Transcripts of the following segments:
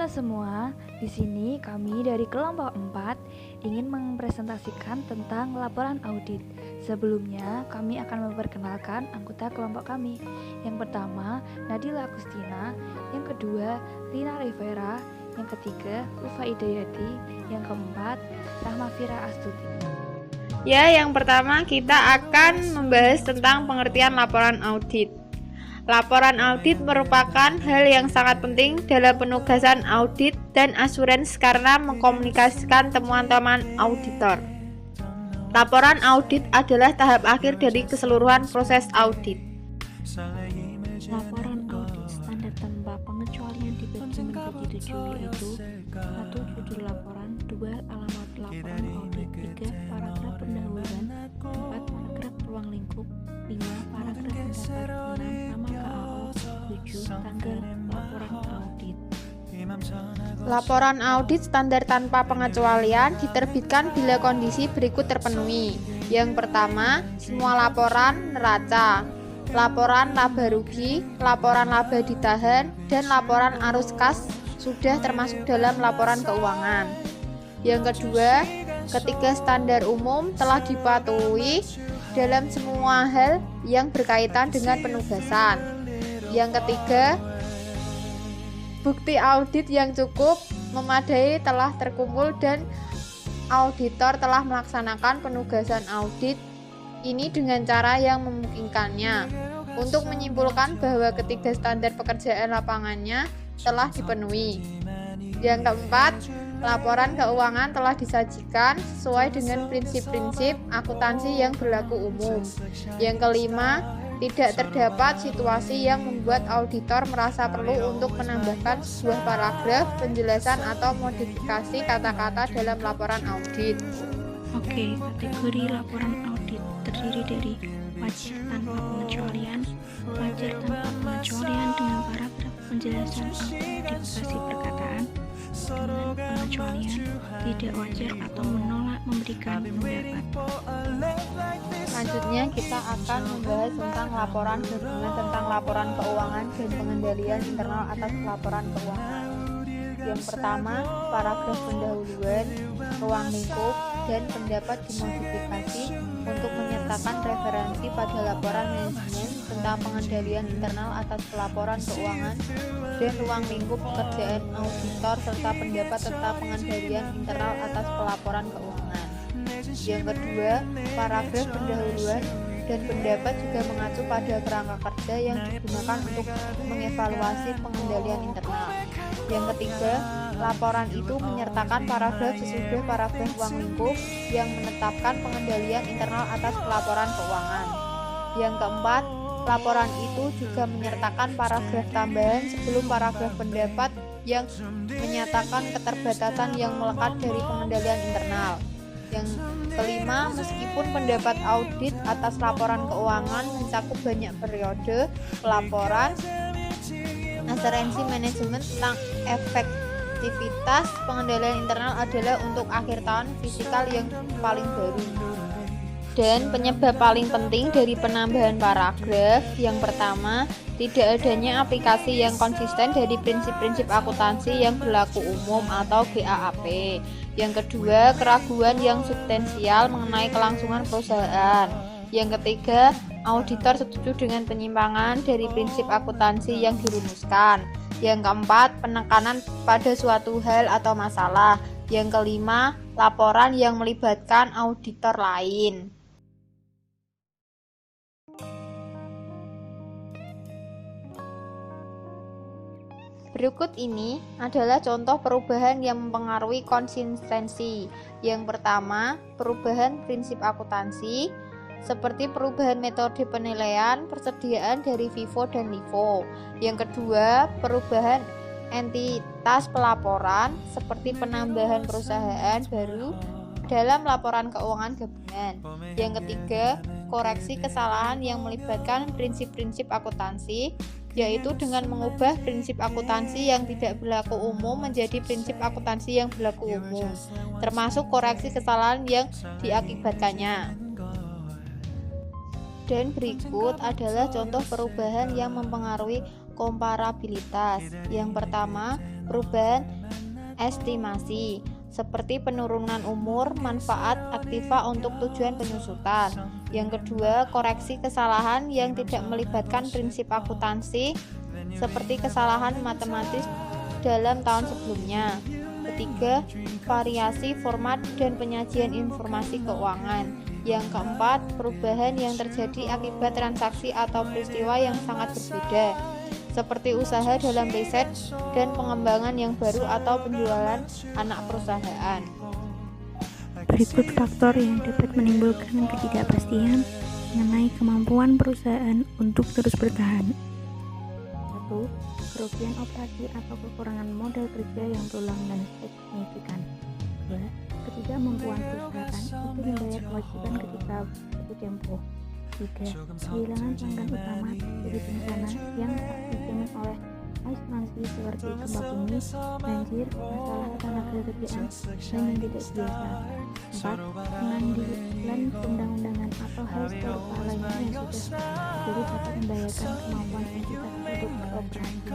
Halo semua, di sini kami dari kelompok 4 ingin mempresentasikan tentang laporan audit. Sebelumnya, kami akan memperkenalkan anggota kelompok kami. Yang pertama, Nadila Agustina, yang kedua, Lina Rivera, yang ketiga, Ufa Idayati, yang keempat, Rahma Fira Astuti. Ya, yang pertama kita akan membahas tentang pengertian laporan audit. Laporan audit merupakan hal yang sangat penting dalam penugasan audit dan assurance karena mengkomunikasikan temuan-temuan auditor. Laporan audit adalah tahap akhir dari keseluruhan proses audit. Laporan audit standar tanpa pengecualian dibagi menjadi 7, yaitu 1. Judul laporan, 2. Alamat laporan audit, 3. Paragraf pendahuluan, 4. Paragraf ruang lingkup, 5. Paragraf pendapat, 6. Nama KAO, 7. Tanggal laporan audit. Laporan audit standar tanpa pengecualian diterbitkan bila kondisi berikut terpenuhi. Yang pertama, semua laporan neraca, laporan laba rugi, laporan laba ditahan, dan laporan arus kas sudah termasuk dalam laporan keuangan. Yang kedua, ketiga standar umum telah dipatuhi dalam semua hal yang berkaitan dengan penugasan. Yang ketiga, bukti audit yang cukup memadai telah terkumpul dan auditor telah melaksanakan penugasan audit ini dengan cara yang memungkinkannya untuk menyimpulkan bahwa ketiga standar pekerjaan lapangannya telah dipenuhi. Yang keempat, laporan keuangan telah disajikan sesuai dengan prinsip-prinsip akuntansi yang berlaku umum. Yang kelima, tidak terdapat situasi yang membuat auditor merasa perlu untuk menambahkan sebuah paragraf penjelasan atau modifikasi kata-kata dalam laporan audit. Oke, kategori laporan audit terdiri dari wajar tanpa pengecualian, wajar tanpa pengecualian dengan paragraf penjelasan atau modifikasi perkataan, dengan pengecualian, tidak wajar atau menolak memberikan pendapat. Selanjutnya kita akan membahas tentang laporan gabungan tentang laporan keuangan dan pengendalian internal atas laporan keuangan. Yang pertama, paragraf pendahuluan, ruang lingkup, dan pendapat dimodifikasi untuk menyertakan referensi pada laporan manajemen tentang pengendalian internal atas pelaporan keuangan dan ruang lingkup pekerjaan auditor serta pendapat tentang pengendalian internal atas pelaporan keuangan. Yang kedua, paragraf pendahuluan dan pendapat juga mengacu pada kerangka kerja yang digunakan untuk mengevaluasi pengendalian internal. Yang ketiga, laporan itu menyertakan paragraf sesudah paragraf ruang lingkup yang menetapkan pengendalian internal atas pelaporan keuangan. Yang keempat, laporan itu juga menyertakan paragraf tambahan sebelum paragraf pendapat yang menyatakan keterbatasan yang melekat dari pengendalian internal. Yang kelima, meskipun pendapat audit atas laporan keuangan mencakup banyak periode pelaporan, asuransi manajemen tentang efektivitas pengendalian internal adalah untuk akhir tahun fiskal yang paling baru. Dan penyebab paling penting dari penambahan paragraf yang pertama, tidak adanya aplikasi yang konsisten dari prinsip-prinsip akuntansi yang berlaku umum atau GAAP. Yang kedua, keraguan yang substansial mengenai kelangsungan perusahaan. Yang ketiga, auditor setuju dengan penyimpangan dari prinsip akuntansi yang dirumuskan. Yang keempat, penekanan pada suatu hal atau masalah. Yang kelima, laporan yang melibatkan auditor lain. Berikut ini adalah contoh perubahan yang mempengaruhi konsistensi. Yang pertama, perubahan prinsip akuntansi, seperti perubahan metode penilaian, persediaan dari FIFO dan LIFO. Yang kedua, perubahan entitas pelaporan, seperti penambahan perusahaan baru dalam laporan keuangan gabungan. Yang ketiga, koreksi kesalahan yang melibatkan prinsip-prinsip akuntansi, yaitu dengan mengubah prinsip akuntansi yang tidak berlaku umum menjadi prinsip akuntansi yang berlaku umum, termasuk koreksi kesalahan yang diakibatkannya. Dan berikut adalah contoh perubahan yang mempengaruhi komparabilitas. Yang pertama, perubahan estimasi seperti penurunan umur, manfaat aktiva untuk tujuan penyusutan. Yang kedua, koreksi kesalahan yang tidak melibatkan prinsip akuntansi seperti kesalahan matematis dalam tahun sebelumnya. Ketiga, variasi format dan penyajian informasi keuangan. Yang keempat, perubahan yang terjadi akibat transaksi atau peristiwa yang sangat berbeda, seperti usaha dalam riset dan pengembangan yang baru atau penjualan anak perusahaan. Berikut faktor yang dapat menimbulkan ketidakpastian mengenai kemampuan perusahaan untuk terus bertahan. 1. Kerugian operasi atau kekurangan modal kerja yang berulang dan signifikan. 2. Ketidakmampuan perusahaan untuk membayar kewajiban ketika jatuh tempo. 3. Kehilangan pelanggan utama dari bencana yang tak dijamin oleh asuransi seperti gempa bumi, banjir, masalah ketenaga kerjaan, dan yang tidak biasa. 4. Pengambilan undang-undangan atau hal serupa lainnya yang sudah jadi dapat membahayakan kemampuan entitas untuk beroperasi.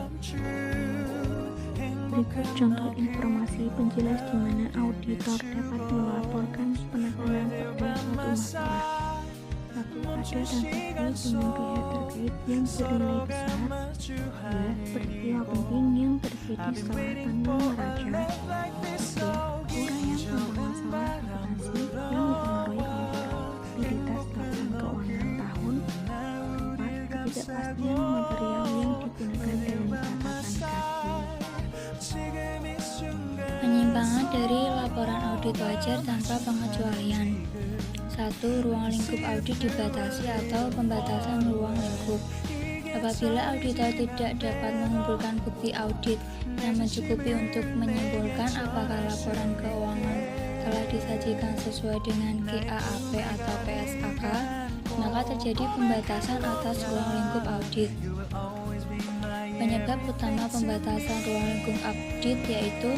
Berikut contoh informasi penjelas di mana auditor dapat melaporkan penekanan pada suatu masalah. 1. Ada transaksi dengan pihak terkait yang bernilai besar. 2. Peristiwa penting yang terjadi setelah tanggal neraca. 3. Uraian tentang masalah akuntansi yang mempengaruhi kontabilitas laporan keuangan tahun. 4. Ketidakpastian material yang digunakan dalam catatan kaki. Penyimpangan dari laporan audit wajar tanpa pengecualian. 1. Ruang lingkup audit dibatasi atau pembatasan ruang lingkup. Apabila auditor tidak dapat mengumpulkan bukti audit yang mencukupi untuk menyimpulkan apakah laporan keuangan telah disajikan sesuai dengan GAAP atau PSAK, maka terjadi pembatasan atas ruang lingkup audit. Penyebab utama pembatasan ruang lingkup audit yaitu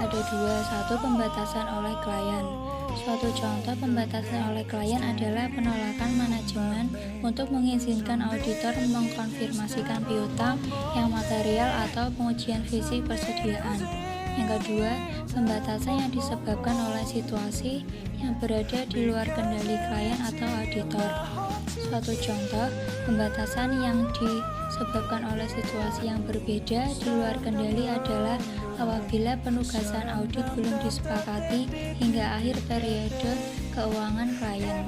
ada 2. 1. Pembatasan oleh klien. Suatu contoh pembatasan oleh klien adalah penolakan manajemen untuk mengizinkan auditor mengkonfirmasikan piutang yang material atau pengujian visi persediaan. Yang kedua, pembatasan yang disebabkan oleh situasi yang berada di luar kendali klien atau auditor. Suatu contoh pembatasan yang disebabkan oleh situasi yang berbeda di luar kendali adalah apabila penugasan audit belum disepakati hingga akhir periode keuangan klien.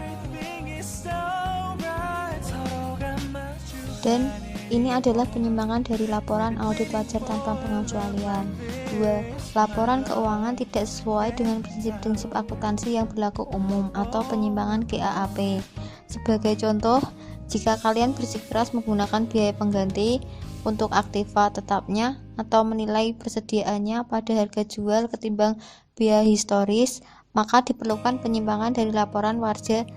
Dan ini adalah penyimpangan dari laporan audit wajar tanpa pengecualian. 2. Laporan keuangan tidak sesuai dengan prinsip-prinsip akuntansi yang berlaku umum atau penyimpangan GAAP. Sebagai contoh, jika kalian bersikeras menggunakan biaya pengganti untuk aktiva tetapnya atau menilai persediaannya pada harga jual ketimbang biaya historis, maka diperlukan penyimpangan dari laporan wajar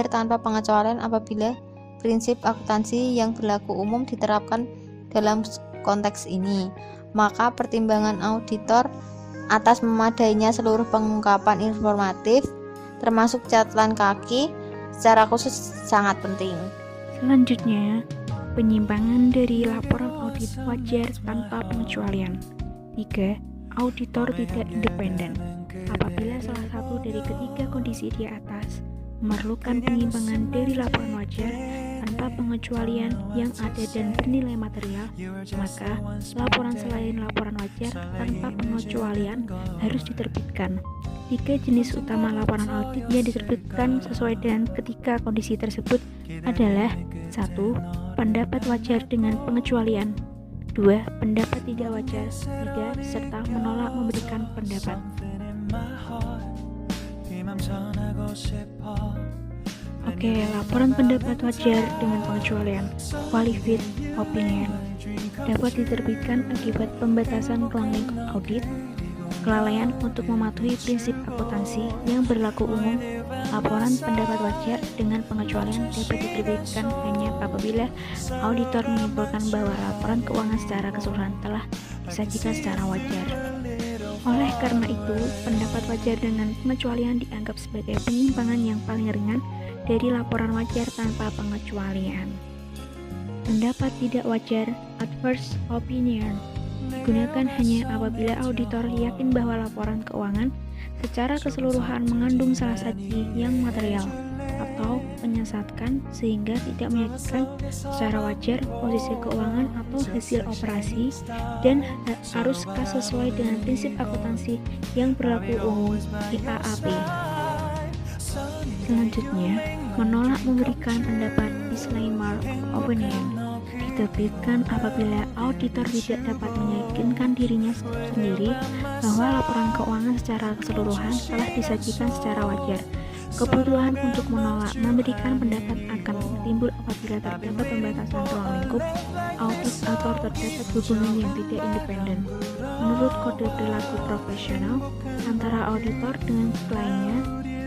tanpa pengecualian apabila prinsip akuntansi yang berlaku umum diterapkan dalam konteks ini. Maka pertimbangan auditor atas memadainya seluruh pengungkapan informatif termasuk catatan kaki secara khusus sangat penting. Selanjutnya, penyimpangan dari laporan audit wajar tanpa pengecualian. 3. Auditor tidak independen. Apabila salah satu dari ketiga kondisi di atas memerlukan penyimpangan dari laporan wajar tanpa pengecualian yang ada dan bernilai material, maka laporan selain laporan wajar tanpa pengecualian harus diterbitkan. 3 jenis utama laporan audit yang diterbitkan sesuai dengan ketiga kondisi tersebut adalah 1. Pendapat wajar dengan pengecualian. 2. Pendapat tidak wajar. 3. Serta menolak memberikan pendapat. Oke, laporan pendapat wajar dengan pengecualian qualified opinion dapat diterbitkan akibat pembatasan ruang lingkup audit, kelalaian untuk mematuhi prinsip akuntansi yang berlaku umum. Laporan pendapat wajar dengan pengecualian dapat diterbitkan hanya apabila auditor menyimpulkan bahwa laporan keuangan secara keseluruhan telah disajikan secara wajar. Oleh karena itu, pendapat wajar dengan pengecualian dianggap sebagai penyimpangan yang paling ringan dari laporan wajar tanpa pengecualian. Pendapat tidak wajar adverse opinion digunakan hanya apabila auditor yakin bahwa laporan keuangan secara keseluruhan mengandung salah saji yang material atau menyesatkan sehingga tidak menyakitkan secara wajar posisi keuangan atau hasil operasi dan harus sesuai dengan prinsip akuntansi yang berlaku umum GAAP. Selanjutnya, menolak memberikan pendapat disclaimer of opinion diterbitkan apabila auditor tidak dapat meyakinkan dirinya sendiri bahwa laporan keuangan secara keseluruhan telah disajikan secara wajar. Kebutuhan untuk menolak memberikan pendapat akan timbul apabila terdapat pembatasan ruang lingkup audit atau terdapat hubungan yang tidak independen. Menurut kode perilaku profesional antara auditor dengan kliennya,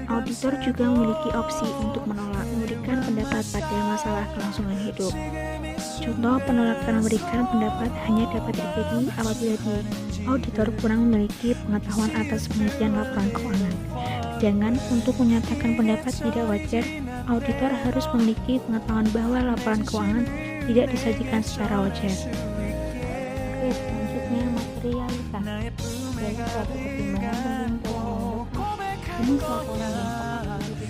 auditor juga memiliki opsi untuk menolak memberikan pendapat pada masalah kelangsungan hidup. Contoh penolakan memberikan pendapat hanya dapat terjadi apabila auditor kurang memiliki pengetahuan atas penelitian laporan keuangan. Sedangkan untuk menyatakan pendapat tidak wajar, auditor harus memiliki pengetahuan bahwa laporan keuangan tidak disajikan secara wajar. Oke, selanjutnya materialitas. Dari suatu pertimbangan penting dalam membentuk jenis laporan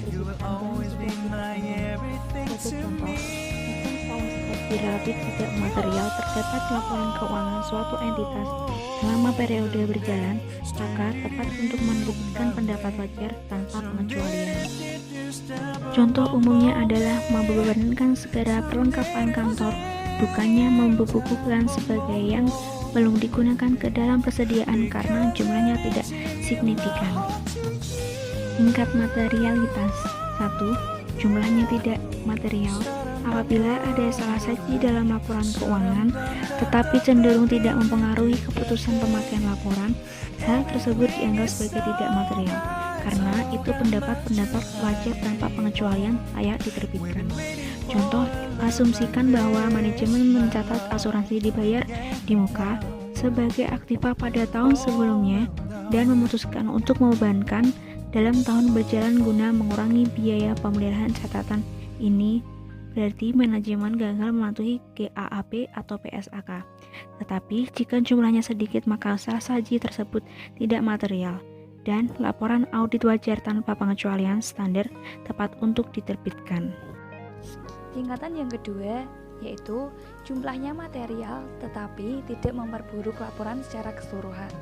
yang tepat diterbitkan dan sebagai contoh, relatif tidak material terdapat laporan keuangan suatu entitas selama periode berjalan, maka tepat untuk menerbitkan pendapat wajar tanpa pengecualian. Contoh umumnya adalah membebankan segala perlengkapan kantor, bukannya membukukan sebagai yang belum digunakan ke dalam persediaan karena jumlahnya tidak signifikan. Tingkat materialitas 1. Jumlahnya tidak material. Apabila ada salah saji dalam laporan keuangan, tetapi cenderung tidak mempengaruhi keputusan pemakaian laporan, hal tersebut dianggap sebagai tidak material, karena itu pendapat-pendapat wajar tanpa pengecualian layak diterbitkan. Contoh, asumsikan bahwa manajemen mencatat asuransi dibayar di muka sebagai aktiva pada tahun sebelumnya dan memutuskan untuk membebankan dalam tahun berjalan guna mengurangi biaya pemeliharaan catatan ini. Berarti manajemen gagal mematuhi GAAP atau PSAK. Tetapi jika jumlahnya sedikit maka salah saji tersebut tidak material dan laporan audit wajar tanpa pengecualian standar tepat untuk diterbitkan. Tingkatan yang kedua yaitu jumlahnya material tetapi tidak memperburuk laporan secara keseluruhan.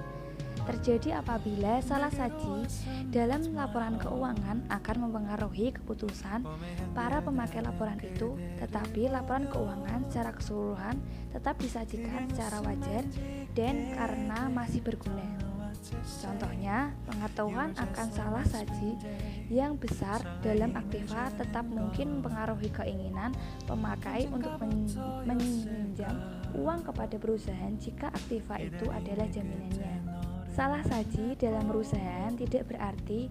Terjadi apabila salah saji dalam laporan keuangan akan mempengaruhi keputusan para pemakai laporan itu, tetapi laporan keuangan secara keseluruhan tetap disajikan secara wajar dan karena masih berguna. Contohnya, pengetahuan akan salah saji yang besar dalam aktiva tetap mungkin mempengaruhi keinginan pemakai untuk meminjam uang kepada perusahaan jika aktiva itu adalah jaminannya. Salah saji dalam perusahaan tidak berarti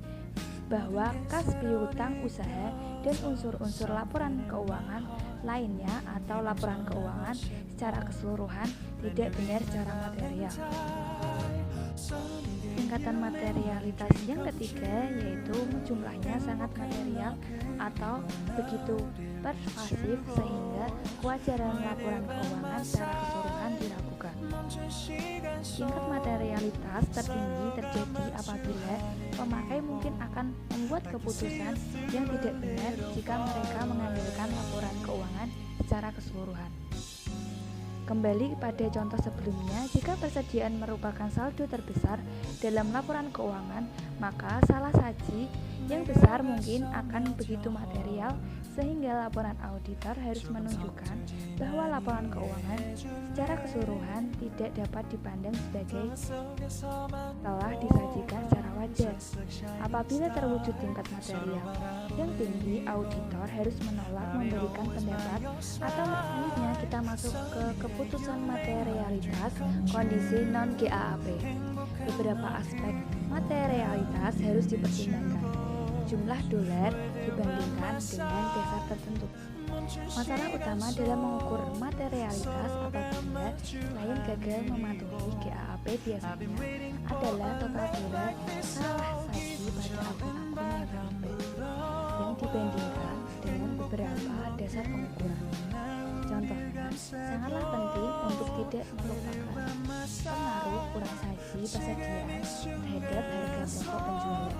bahwa kas piutang usaha dan unsur-unsur laporan keuangan lainnya atau laporan keuangan secara keseluruhan tidak benar secara material. Tingkatan materialitas yang ketiga yaitu jumlahnya sangat material atau begitu persuasif sehingga kewajaran laporan keuangan secara keseluruhan diragukan. Tingkat materialitas tertinggi terjadi apabila pemakai mungkin akan membuat keputusan yang tidak benar jika mereka mengandalkan laporan keuangan secara keseluruhan. Kembali pada contoh sebelumnya, jika persediaan merupakan saldo terbesar dalam laporan keuangan, maka salah saji yang besar mungkin akan begitu material sehingga laporan auditor harus menunjukkan bahwa laporan keuangan secara keseluruhan tidak dapat dipandang sebagai telah disajikan secara wajar. Apabila terwujud tingkat material yang tinggi, auditor harus menolak memberikan pendapat atau selanjutnya kita masuk ke keputusan materialitas kondisi non-GAAP. Beberapa aspek materialitas harus dipertimbangkan. Jumlah dolar dibandingkan dengan dasar tertentu. Masalah utama dalam mengukur materialitas apabila klien gagal mematuhi GAAP biasanya adalah total dolar salah saji pada akun-akun yang terlibat yang dibandingkan dengan beberapa dasar pengukuran. Contohnya, sangatlah penting untuk tidak melupakan pengaruh kurang saji persediaan terhadap harga pokok penjualan,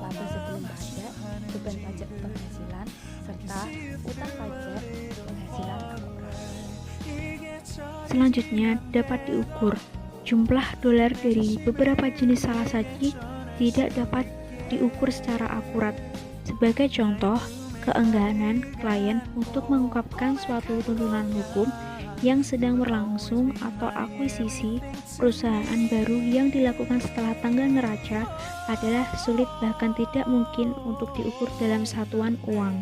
laba sebelum pajak, beban pajak penghasilan, serta utang pajak penghasilan akurat. Selanjutnya dapat diukur. Jumlah dolar dari beberapa jenis salah saji tidak dapat diukur secara akurat. Sebagai contoh, keengganan klien untuk mengungkapkan suatu tuntutan hukum yang sedang berlangsung atau akuisisi perusahaan baru yang dilakukan setelah tanggal neraca adalah sulit bahkan tidak mungkin untuk diukur dalam satuan uang.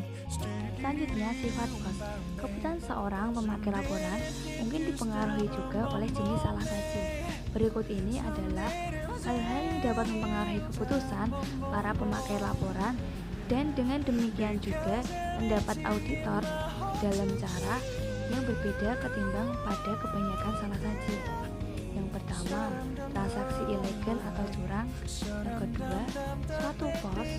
Selanjutnya, sifat kos. Keputusan seorang pemakai laporan mungkin dipengaruhi juga oleh jenis salah saji. Berikut ini adalah hal-hal yang dapat mempengaruhi keputusan para pemakai laporan, dan dengan demikian juga pendapat auditor dalam cara yang berbeda ketimbang pada kebanyakan salah saji. Yang pertama, transaksi ilegal atau curang. Yang kedua, suatu pos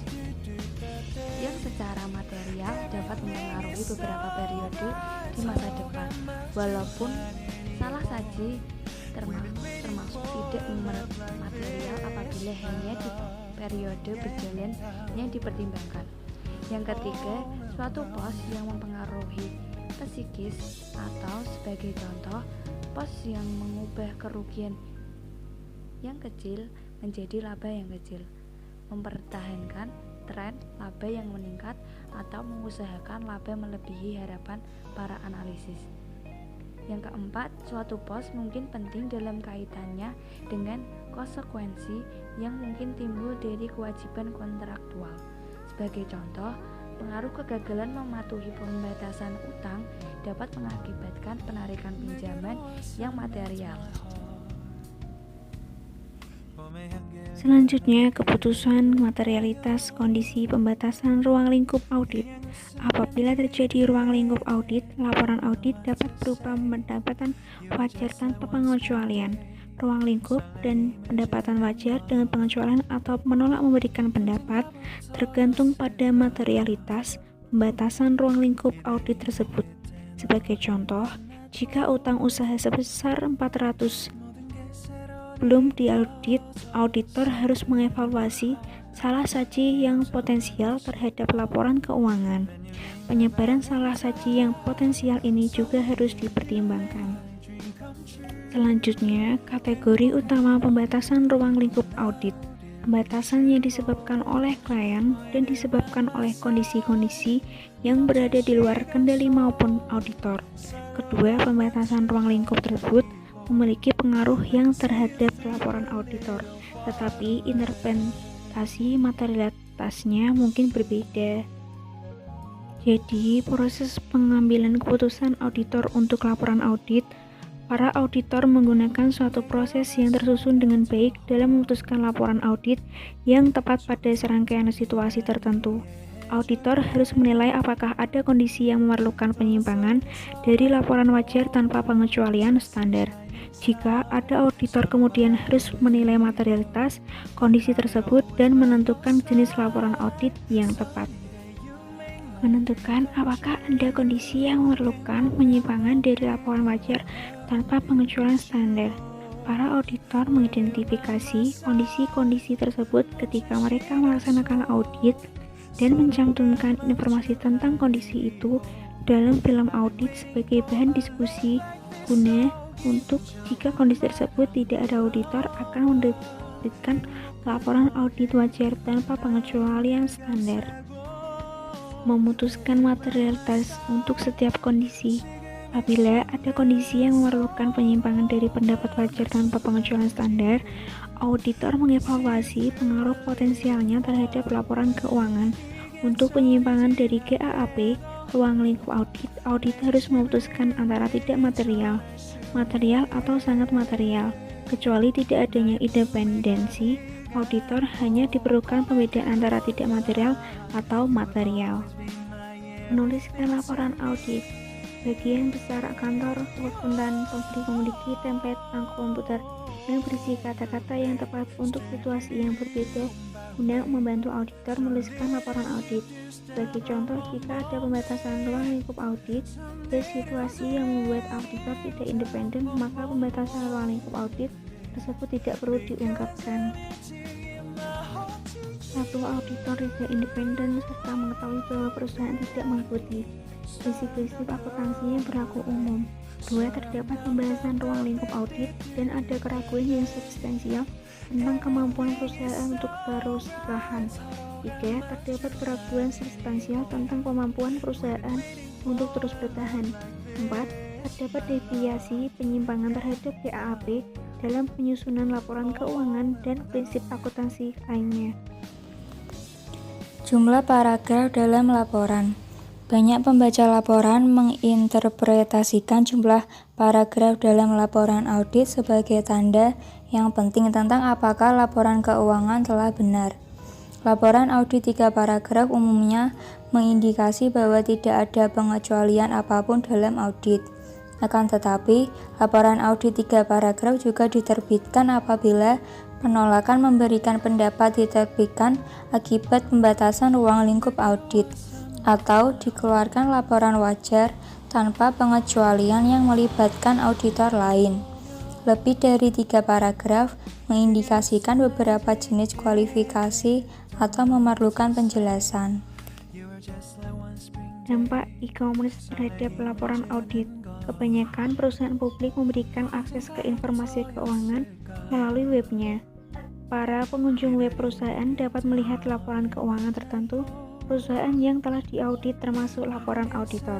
yang secara material dapat mempengaruhi beberapa periode di masa depan, walaupun salah saji termasuk tidak material apabila hanya di periode berjalan yang dipertimbangkan. Yang ketiga, suatu pos yang mempengaruhi psikis, atau sebagai contoh, pos yang mengubah kerugian yang kecil menjadi laba yang kecil, mempertahankan tren laba yang meningkat, atau mengusahakan laba melebihi harapan para analisis. Yang keempat, suatu pos mungkin penting dalam kaitannya dengan konsekuensi yang mungkin timbul dari kewajiban kontraktual. Sebagai contoh, pengaruh kegagalan mematuhi pembatasan utang dapat mengakibatkan penarikan pinjaman yang material. Selanjutnya, keputusan materialitas kondisi pembatasan ruang lingkup audit. Apabila terjadi ruang lingkup audit, laporan audit dapat berupa pendapatan wajar tanpa pengecualian, ruang lingkup, dan pendapatan wajar dengan pengecualian atau menolak memberikan pendapat, tergantung pada materialitas pembatasan ruang lingkup audit tersebut. Sebagai contoh, jika utang usaha sebesar 400 belum diaudit, auditor harus mengevaluasi salah saji yang potensial terhadap laporan keuangan. Penyebaran salah saji yang potensial ini juga harus dipertimbangkan. Selanjutnya, kategori utama pembatasan ruang lingkup audit. Pembatasan yang disebabkan oleh klien dan disebabkan oleh kondisi-kondisi yang berada di luar kendali maupun auditor. Kedua, pembatasan ruang lingkup tersebut memiliki pengaruh yang terhadap laporan auditor, tetapi interpretasi materialitasnya mungkin berbeda. Jadi, proses pengambilan keputusan auditor untuk laporan audit, para auditor menggunakan suatu proses yang tersusun dengan baik dalam memutuskan laporan audit yang tepat pada serangkaian situasi tertentu. Auditor harus menilai apakah ada kondisi yang memerlukan penyimpangan dari laporan wajar tanpa pengecualian standar. Jika ada, auditor kemudian harus menilai materialitas kondisi tersebut dan menentukan jenis laporan audit yang tepat. Menentukan apakah ada kondisi yang memerlukan penyimpangan dari laporan wajar tanpa pengecualian standar. Para auditor mengidentifikasi kondisi-kondisi tersebut ketika mereka melaksanakan audit dan mencantumkan informasi tentang kondisi itu dalam film audit sebagai bahan diskusi guna untuk jika kondisi tersebut tidak ada, auditor akan menerbitkan laporan audit wajar tanpa pengecualian standar. Memutuskan materialitas untuk setiap kondisi. Apabila ada kondisi yang memerlukan penyimpangan dari pendapat wajar tanpa pengecualian standar, auditor mengevaluasi pengaruh potensialnya terhadap laporan keuangan. Untuk penyimpangan dari GAAP, ruang lingkup audit, auditor harus memutuskan antara tidak material, material atau sangat material. Kecuali tidak adanya independensi, auditor hanya diperlukan pembedaan antara tidak material atau material. Menuliskan laporan audit. Bagian besar kantor akuntan pemberi memiliki template komputer yang berisi kata-kata yang tepat untuk situasi yang berbeda guna membantu auditor menuliskan laporan audit. Sebagai contoh, jika ada pembatasan ruang lingkup audit dan situasi yang membuat auditor tidak independen, maka pembatasan ruang lingkup audit tersebut tidak perlu diungkapkan. 1. Auditor tidak independen serta mengetahui bahwa perusahaan tidak mengikuti prinsip-prinsip akuntansi yang berlaku umum. 2. Terdapat pembahasan ruang lingkup audit dan ada keraguan yang substansial tentang kemampuan perusahaan untuk terus bertahan. 3. Terdapat keraguan substansial tentang kemampuan perusahaan untuk terus bertahan. 4. Terdapat deviasi penyimpangan terhadap GAAP dalam penyusunan laporan keuangan dan prinsip akuntansi lainnya. Jumlah paragraf dalam laporan. Banyak pembaca laporan menginterpretasikan jumlah paragraf dalam laporan audit sebagai tanda yang penting tentang apakah laporan keuangan telah benar. Laporan audit 3 paragraf umumnya mengindikasi bahwa tidak ada pengecualian apapun dalam audit. Akan tetapi, laporan audit 3 paragraf juga diterbitkan apabila penolakan memberikan pendapat diterbitkan akibat pembatasan ruang lingkup audit, atau dikeluarkan laporan wajar tanpa pengecualian yang melibatkan auditor lain. Lebih dari 3 paragraf mengindikasikan beberapa jenis kualifikasi atau memerlukan penjelasan. Dampak e-commerce terhadap laporan audit. Kebanyakan perusahaan publik memberikan akses ke informasi keuangan melalui webnya. Para pengunjung web perusahaan dapat melihat laporan keuangan tertentu perusahaan yang telah diaudit termasuk laporan auditor.